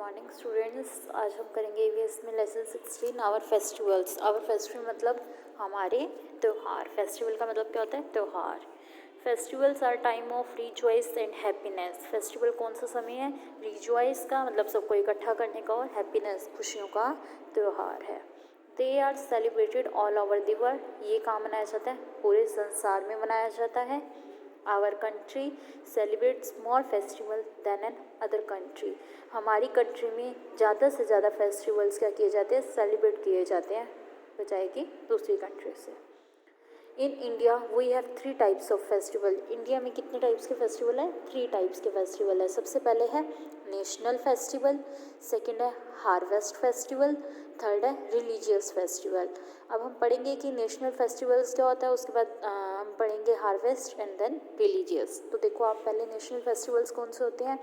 Morning students. आज हम करेंगे ईवीएस में lesson 16 our festivals. Our festival मतलब हमारे त्यौहार। फेस्टिवल का मतलब क्या होता है? त्यौहार। Festivals are time of rejoice and happiness. Festival कौन सा समय है? रिजॉइस का मतलब सबको इकट्ठा करने का, और हैप्पीनेस खुशियों का त्यौहार है। They are celebrated all over the world. ये कहाँ मनाया जाता है? पूरे संसार में मनाया जाता है। Our country celebrates more festival than an other country. हमारी कंट्री में ज़्यादा से ज़्यादा फेस्टिवल्स क्या किए जाते हैं? सेलिब्रेट किए जाते हैं, बजाय कि दूसरी कंट्री से। In India we have 3 types of festival. India में कितने टाइप्स के फेस्टिवल हैं? 3 टाइप्स के फेस्टिवल है। सबसे पहले है नेशनल फेस्टिवल, सेकंड है हार्वेस्ट फेस्टिवल, थर्ड है रिलीजियस फेस्टिवल। अब हम पढ़ेंगे कि नेशनल फेस्टिवल्स क्या होता है, उसके बाद हम पढ़ेंगे हार्वेस्ट एंड देन रिलीजियस। तो देखो आप पहले नेशनल फेस्टिवल्स कौन से होते हैं?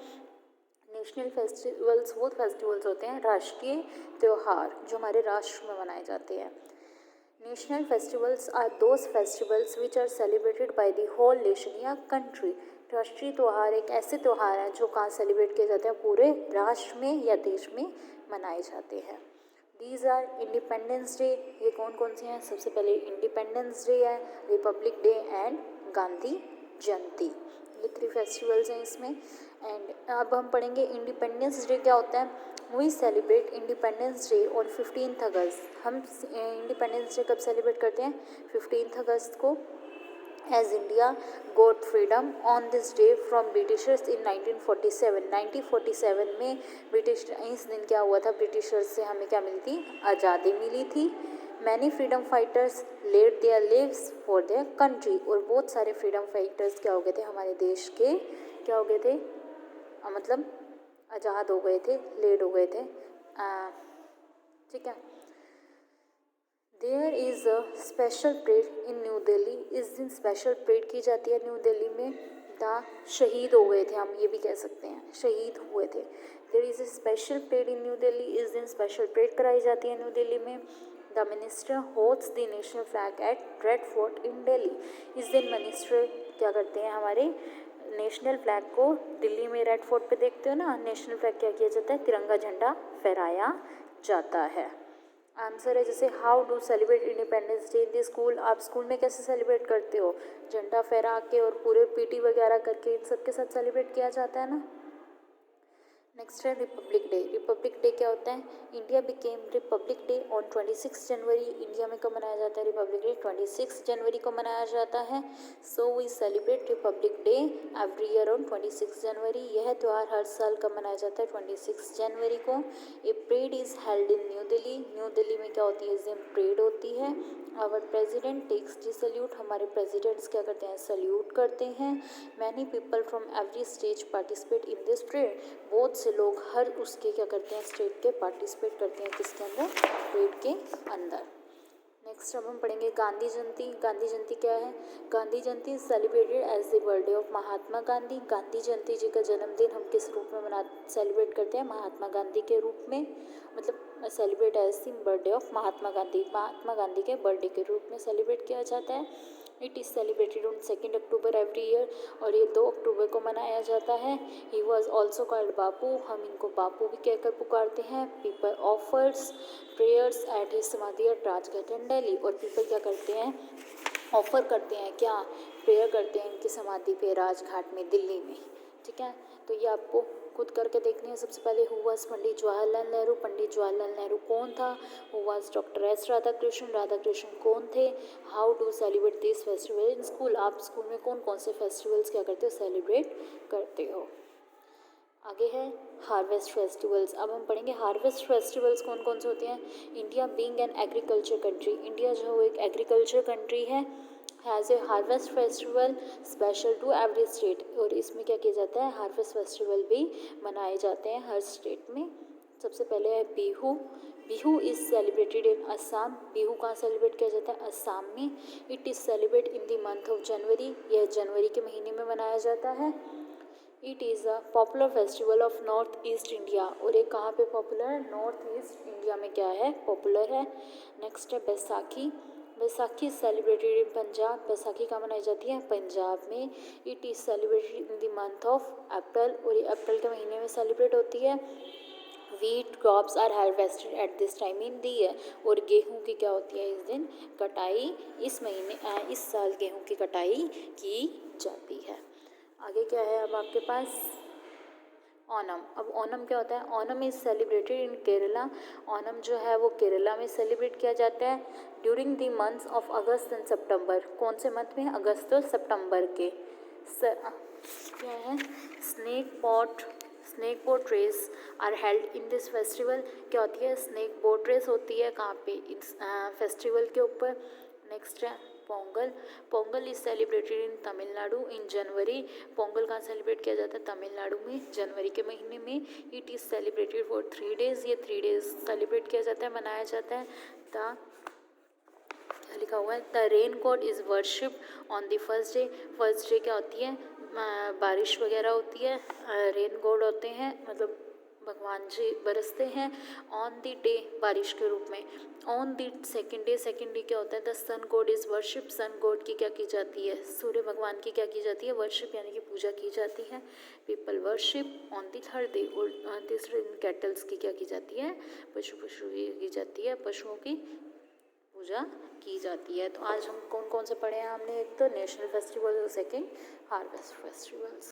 नेशनल फेस्टिवल्स वो फेस्टिवल्स होते हैं, राष्ट्रीय त्यौहार जो हमारे राष्ट्र में मनाए जाते हैं। National festivals are those festivals which are celebrated by the whole nation या कंट्री। राष्ट्रीय त्यौहार एक ऐसे त्यौहार हैं जो कहाँ सेलिब्रेट किए जाते हैं? पूरे राष्ट्र में या देश में मनाए जाते हैं। These are Independence Day. ये कौन कौन से हैं? सबसे पहले इंडिपेंडेंस डे है, Republic Day and Gandhi Jayanti. ये 3 फेस्टिवल्स हैं इसमें। एंड अब हम पढ़ेंगे इंडिपेंडेंस डे क्या होता है। We celebrate Independence Day on 15 August. हम इंडिपेंडेंस डे कब सेलिब्रेट करते हैं? 15 अगस्त को। As India got freedom on this day from Britishers in 1947। 1947 में ब्रिटिश इस दिन क्या हुआ था? ब्रिटिशर्स से हमें क्या मिली थी? आज़ादी मिली थी। Many freedom fighters laid their lives for their country. और बहुत सारे फ्रीडम फाइटर्स क्या हो गए थे? हमारे देश के क्या हो गए थे? मतलब आज़ाद हो गए थे, लेड हो गए थे। ठीक है। There is a special parade in New Delhi. इस दिन स्पेशल परेड की जाती है न्यू दिल्ली में। द शहीद हो गए थे, हम ये भी कह सकते हैं, शहीद हुए थे। There is a special parade in New Delhi. इस दिन स्पेशल परेड कराई जाती है न्यू दिल्ली में। The minister holds the national flag at Red Fort in Delhi. इस दिन मिनिस्टर क्या करते हैं? हमारे नेशनल फ्लैग को दिल्ली में रेड फोर्ट पे देखते हो ना, नेशनल फ्लैग क्या किया जाता है? तिरंगा झंडा फहराया जाता है। आंसर है जैसे how do celebrate Independence day in the school. आप स्कूल में कैसे सेलिब्रेट करते हो? झंडा फहरा के और पूरे पीटी वगैरह करके इन सबके साथ सेलिब्रेट किया जाता है ना। नेक्स्ट है रिपब्लिक डे। रिपब्लिक डे क्या होता है? India became Republic day on 26 January. India में कब मनाया जाता है रिपब्लिक डे? 26 जनवरी को मनाया जाता है। So we celebrate Republic Day every year on 26 January. यह त्यौहार हर साल कब मनाया जाता है? 26 जनवरी को। A parade is held in New Delhi. New Delhi में क्या होती है? इस दिन परेड होती है। Our president takes the salute. हमारे प्रेजिडेंट्स क्या करते हैं? सल्यूट करते हैं। Many people from every state participate in this parade. बहुत से लोग हर उसके क्या करते हैं? स्टेट के पार्टिसिपेट करते हैं। किसके अंदर? परेड के अंदर। नेक्स्ट अब हम पढ़ेंगे गांधी जयंती। गांधी जयंती क्या है? Gandhi Jayanti is celebrated as the birthday of Mahatma Gandhi. Gandhi Jayanti जी का जन्मदिन हम किस रूप में सेलिब्रेट करते हैं? महात्मा गांधी के रूप में। मतलब celebrate as the birthday of Mahatma Gandhi. Mahatma Gandhi के बर्थडे के रूप में सेलिब्रेट किया जाता है। It is celebrated on 2 October every year. और ये 2 अक्टूबर को मनाया जाता है। He was also called Bapu. हम इनको बापू भी कहकर पुकारते हैं। People offers prayers at his samadhi at Rajghat and Delhi. और पीपल क्या करते हैं? ऑफर करते हैं, क्या? प्रेयर करते हैं इनकी समाधि पे राजघाट में, दिल्ली में। ठीक है, तो ये आपको खुद करके देखनी है। सबसे पहले हु वाज पंडित जवाहरलाल नेहरू। पंडित जवाहरलाल नेहरू कौन था? Who was doctor S Radhakrishna. Radhakrishna कौन थे? How do celebrate this festival in school. आप स्कूल में कौन कौन से फेस्टिवल्स क्या करते हो? सेलिब्रेट करते हो। आगे है हार्वेस्ट फेस्टिवल्स। अब हम पढ़ेंगे हार्वेस्ट फेस्टिवल्स कौन कौन से होते हैं। India being an agriculture country. India जो एक एग्रीकल्चर कंट्री है, has a harvest festival special to every state. और इसमें क्या किया जाता है? हार्वेस्ट फेस्टिवल भी मनाए जाते हैं हर स्टेट में। सबसे पहले है बिहू। बिहू इज़ सेलिब्रेटेड इन असम। बिहू कहाँ सेलिब्रेट किया जाता है? असम में। It is celebrate in the month of January. यह जनवरी के महीने में मनाया जाता है। It is a popular festival of north east India. और ये कहाँ पे पॉपुलर है? नॉर्थ ईस्ट इंडिया में क्या है? पॉपुलर है। नेक्स्ट है बैसाखी। Baisakhi celebrated in Punjab. बैसाखी कहाँ मनाई जाती है? पंजाब में। It is celebrated in the month of April. और ये अप्रैल के महीने में सेलिब्रेट होती है। Wheat crops are harvested at this time in the year, और गेहूँ की क्या होती है इस दिन कटाई, इस महीने इस साल गेहूँ की कटाई की जाती है। आगे क्या है अब आपके पास ओनम। अब ओनम क्या होता है? Onam is celebrated in Kerala. Onam जो है वो केरला में सेलिब्रेट किया जाता है during the months of August and September. कौन से मंथ में? अगस्त और सितंबर के। क्या है? Snake boat race are held in this festival. क्या होती है? स्नेक बोट रेस होती है कहाँ पे? इस फेस्टिवल के ऊपर। नेक्स्ट है Pongal. Pongal is celebrated in Tamil Nadu in January. Pongal कहाँ सेलिब्रेट किया जाता है? तमिलनाडु में, जनवरी के महीने में। It is celebrated for 3 days। ये 3 days सेलिब्रेट किया जाता है, मनाया जाता है। क्या लिखा हुआ है? The rain God is worship on the first day. First day क्या होती है? बारिश वगैरह होती है, रेन गॉड होते हैं, मतलब भगवान जी बरसते हैं ऑन द डे, बारिश के रूप में। ऑन द सेकेंड डे क्या होता है? The sun god is worship. Sun god की क्या की जाती है? सूर्य भगवान की क्या की जाती है? वर्शिप यानी कि पूजा की जाती है। People worship on the third day. और तीसरे दिन कैटल्स की क्या की जाती है? पशु की जाती है, पशुओं की पूजा की जाती है। तो आज हम कौन कौन से पढ़े हैं? हमने एक तो नेशनल फेस्टिवल और सेकेंड हार्वेस्ट फेस्टिवल्स।